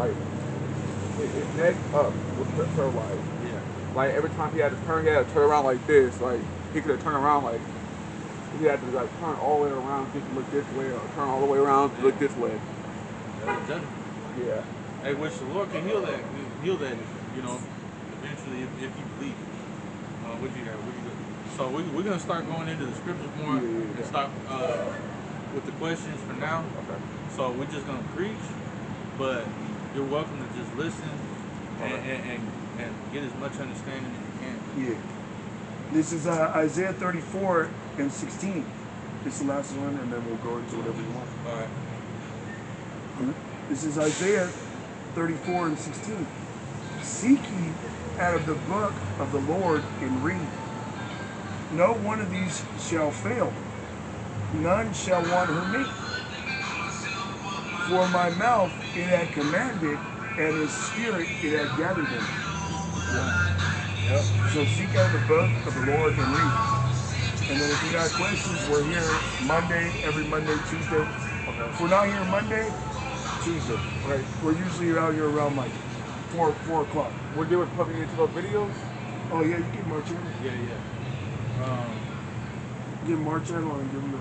like his neck up was paralyzed. Yeah. Like every time he had to turn, he had to turn around like this. Like he could have turned around like he had to like turn all the way around just to look this way, or turn all the way around to look this way. That was judgment. Yeah. Hey, which the Lord can heal that, you know, eventually if you believe. What you got? So we're gonna start going into the scriptures more and start with the questions for now. Okay. So we're just gonna preach, but you're welcome to just listen and get as much understanding as you can. Yeah. This is Isaiah 34 and 16. This is the last one, and then we'll go into whatever you want. All right. This is Isaiah 34 and 16. Seek ye out of the book of the Lord and read. No one of these shall fail. None shall want her mate. For my mouth it had commanded, and his spirit it had gathered them. Yep. So seek out the book of the Lord and read. And then if you got questions, we're here Monday, every Monday, Tuesday. Okay. If we're not here Monday, Tuesday. Right? We're usually out here around like 4 o'clock. We're doing putting into those videos. Oh yeah, you can march in. Yeah, yeah. Give March in and give him the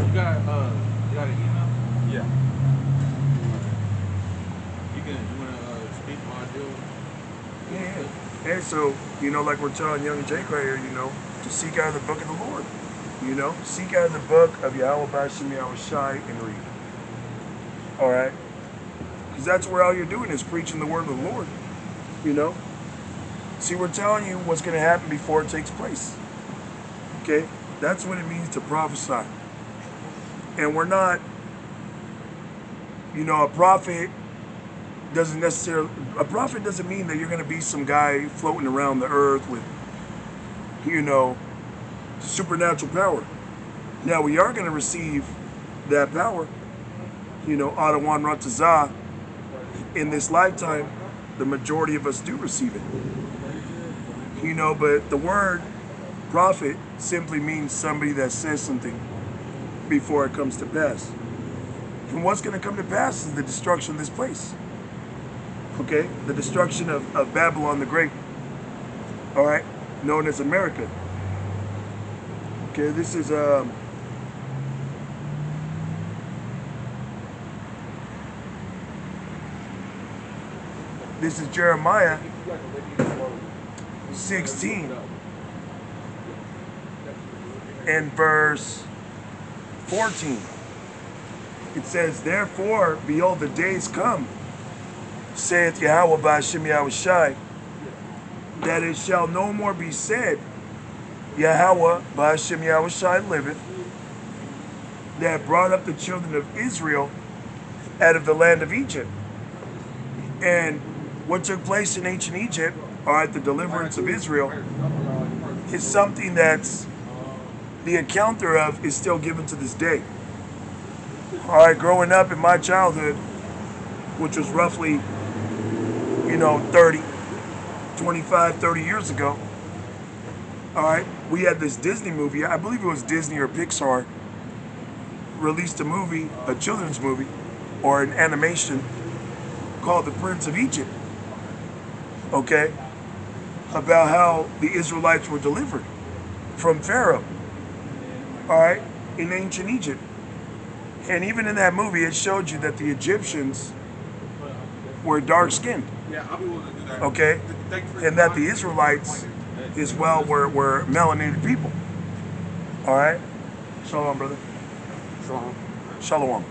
You got an email? Yeah. You wanna speak while I deal with yeah. And so, like we're telling young Jake right here, to seek out of the book of the Lord. Seek out of the book of Yahweh Bashim Yahweh Shai and read. Alright? Because that's what all you're doing is preaching the word of the Lord. See, we're telling you what's going to happen before it takes place. Okay? That's what it means to prophesy. And we're not, a prophet doesn't mean that you're going to be some guy floating around the earth with, supernatural power. Now, we are going to receive that power, Adawan Ratazah, in this lifetime. The majority of us do receive it. But the word prophet simply means somebody that says something before it comes to pass. And what's going to come to pass is the destruction of this place. Okay? The destruction of Babylon the Great. Alright? Known as America. Okay, this is Jeremiah 16 and verse 14. It says, therefore, behold, the days come, saith Yahweh Ba'ashem Yahweh Shai, that it shall no more be said, Yahweh Ba'ashem Yahweh Shai liveth, that brought up the children of Israel out of the land of Egypt. And what took place in ancient Egypt, the deliverance of Israel, is something that's the account thereof is still given to this day. Growing up in my childhood, which was roughly, 25, 30 years ago, we had this Disney movie, I believe it was Disney or Pixar, released a movie, a children's movie, or an animation called The Prince of Egypt. Okay? About how the Israelites were delivered from Pharaoh. Alright? In ancient Egypt. And even in that movie, it showed you that the Egyptians were dark-skinned. Yeah, I'll be willing to do that. Okay? And that the Israelites, as well, were melanated people. Alright? Shalom, brother. Shalom. Shalom.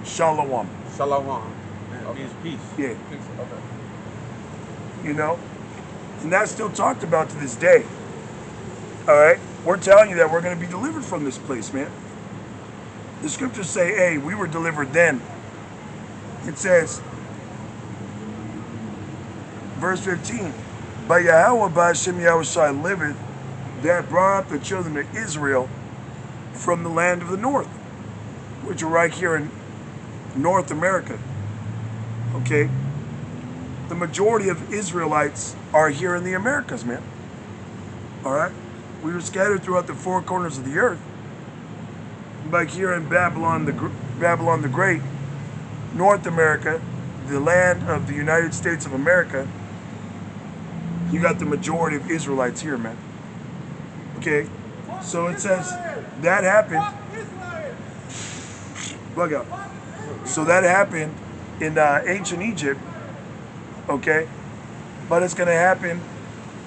Shalom. Shalom. It means peace. Yeah. Okay. And that's still talked about to this day. Alright? We're telling you that we're going to be delivered from this place, man. The scriptures say, hey, we were delivered then. It says, verse 15, by Yahweh Ba'ashem Yahweh Shai liveth, that brought up the children of Israel from the land of the north, which are right here in North America. Okay? The majority of Israelites are here in the Americas, man. Alright? We were scattered throughout the four corners of the earth. Like here in Babylon the Great, North America, the land of the United States of America, you got the majority of Israelites here, man. Okay? So it says that happened. Bug out. So that happened in ancient Egypt, okay? But it's going to happen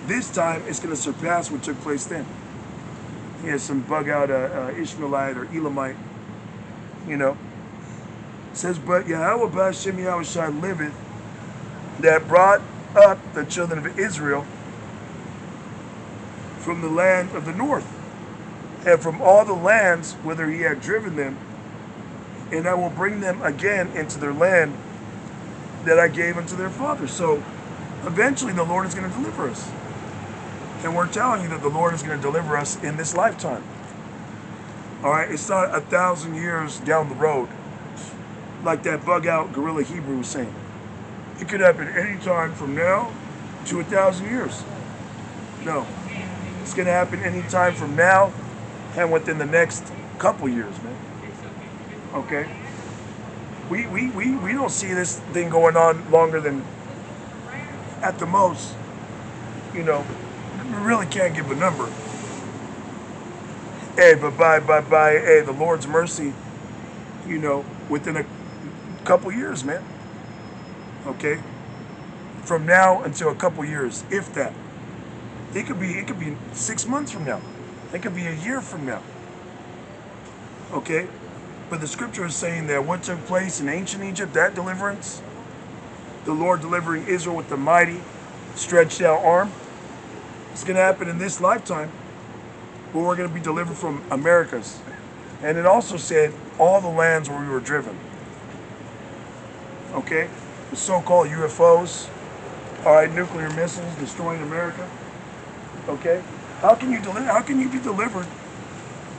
this time. It's going to surpass what took place then. He has some bug out Ishmaelite or Elamite, you know. It says, but Yahweh B'Hashem Yahushai liveth, that brought up the children of Israel from the land of the north, and from all the lands whither he had driven them, and I will bring them again into their land that I gave unto their fathers. So eventually the Lord is going to deliver us. And we're telling you that the Lord is going to deliver us in this lifetime. All right, it's not 1,000 years down the road, like that bug out gorilla Hebrew was saying. It could happen any time from now to 1,000 years. No, it's going to happen any time from now and within the next couple years, man. Okay? We don't see this thing going on longer than, at the most, you know, we really can't give a number. Hey, but by hey, the Lord's mercy, you know, within a couple years, man. Okay? From now until a couple years, if that. It could be 6 months from now. It could be a year from now. Okay? But the scripture is saying that what took place in ancient Egypt, that deliverance, the Lord delivering Israel with the mighty, stretched out arm, it's going to happen in this lifetime, where we're going to be delivered from Americas. And it also said all the lands where we were driven. Okay? The so-called UFOs, all right, nuclear missiles destroying America. Okay? How can you be delivered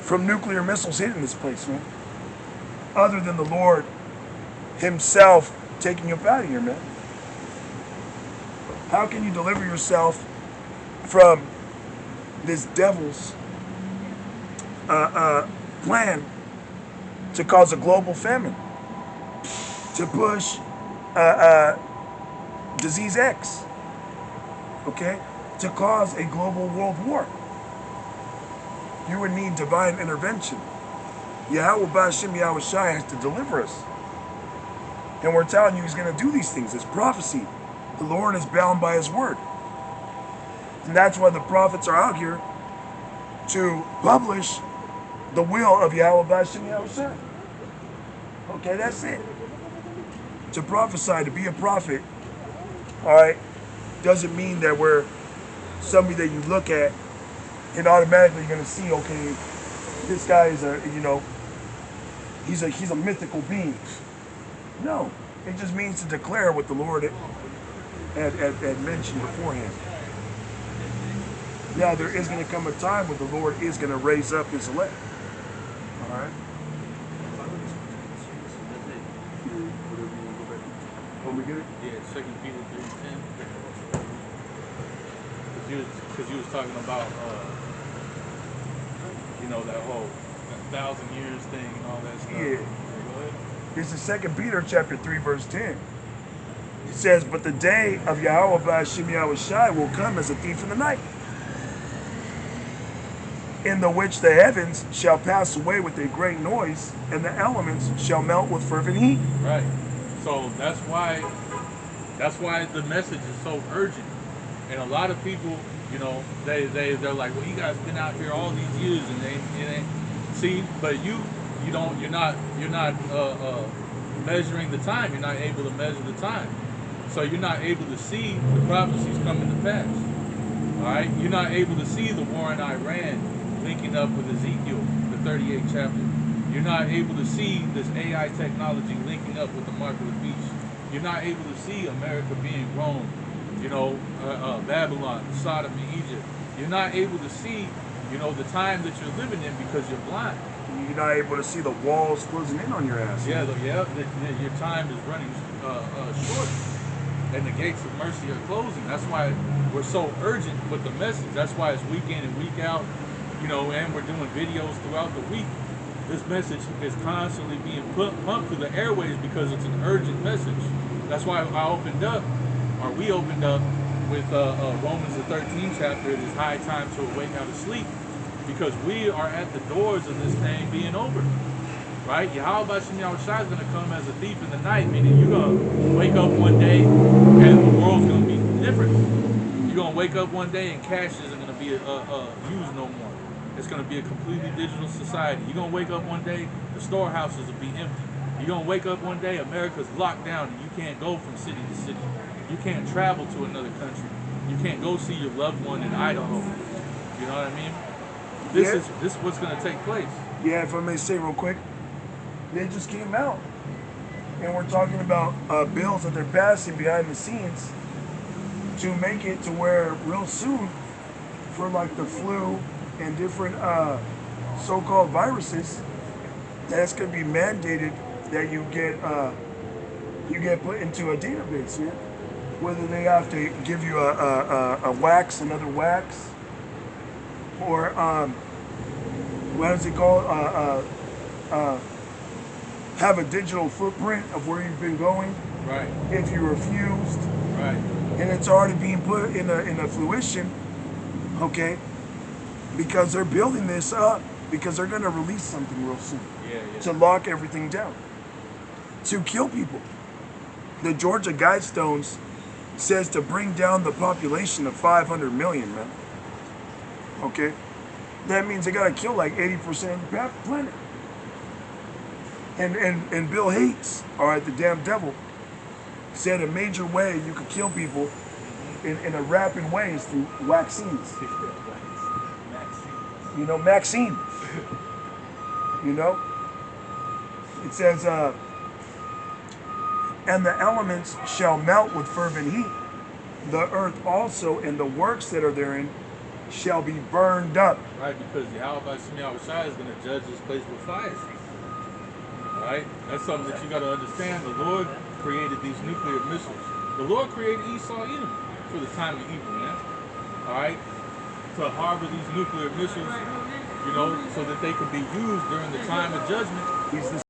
from nuclear missiles hitting this place, man? Other than the Lord himself taking you up out of here, man. How can you deliver yourself from this devil's plan to cause a global famine, to push disease X, okay, to cause a global world war? You would need divine intervention. Yahweh B'Hashem Yahushai has to deliver us. And we're telling you he's going to do these things. It's prophecy. The Lord is bound by his word. And that's why the prophets are out here to publish the will of Yahweh B'Hashem Yahushai. Okay, that's it. To prophesy, to be a prophet, all right, doesn't mean that we're somebody that you look at and automatically you're going to see, okay, this guy is a, you know, he's a mythical being. No, it just means to declare what the Lord had mentioned beforehand. Now, there is going to come a time when the Lord is going to raise up his elect. All right? Want me to get it? Yeah, 2 Peter 3:10. Because you was talking about, you know, that whole 1,000 years thing and all that stuff. Yeah. Go ahead. This is 2 Peter chapter 3, verse 10. It says, but the day of Yahweh B'Hashem Yahushai will come as a thief in the night, in the which the heavens shall pass away with a great noise, and the elements shall melt with fervent heat. Right. So that's why the message is so urgent. And a lot of people, you know, they're like, well, you guys been out here all these years and it ain't see, but you're not measuring the time. You're not able to measure the time. So you're not able to see the prophecies coming to pass. All right? You're not able to see the war in Iran linking up with Ezekiel, the 38th chapter. You're not able to see this AI technology linking up with the mark of the beast. You're not able to see America being Rome, you know, Babylon, Sodom, and Egypt. You're not able to see, you know, the time that you're living in because you're blind. You're not able to see the walls closing in on your ass. Yeah, your time is running short, and the gates of mercy are closing. That's why we're so urgent with the message. That's why it's week in and week out, you know, and we're doing videos throughout the week, this message is constantly being pumped through the airways because it's an urgent message. That's why we opened up with Romans the 13th chapter. It is high time to awake out of sleep, because we are at the doors of this thing being over. Right? Yahweh Shem Yahushua is going to come as a thief in the night, meaning you're going to wake up one day and the world's going to be different. You're going to wake up one day and cash isn't going to be used no more. It's going to be a completely digital society. You're going to wake up one day, the storehouses will be empty. You're going to wake up one day, America's locked down and you can't go from city to city. You can't travel to another country. You can't go see your loved one in Idaho. You know what I mean? This is what's going to take place. Yeah, if I may say real quick, they just came out, and we're talking about bills that they're passing behind the scenes to make it to where real soon, for like the flu and different so-called viruses, that's going to be mandated that you get put into a database, man. Whether they have to give you a wax, another wax, or what is it called? Have a digital footprint of where you've been going. Right. If you refused. Right. And it's already being put in a fruition, okay? Because they're building this up, because they're gonna release something real soon. Yeah. To lock everything down. To kill people. The Georgia Guidestones says to bring down the population of 500 million, man. Okay? That means they gotta kill like 80% of the planet. And Bill Gates, all right, the damn devil, said a major way you could kill people in a rapid way is through vaccines. You know, Maxine. You know? It says, and the elements shall melt with fervent heat. The earth also and the works that are therein shall be burned up. Right, because Yahweh Shem Yahushua is going to judge this place with fire. Right? That's something that you got to understand. The Lord created these nuclear missiles. The Lord created Esau Edom for the time of evil, man. All right? To harbor these nuclear missiles, you know, so that they could be used during the time of judgment. He's the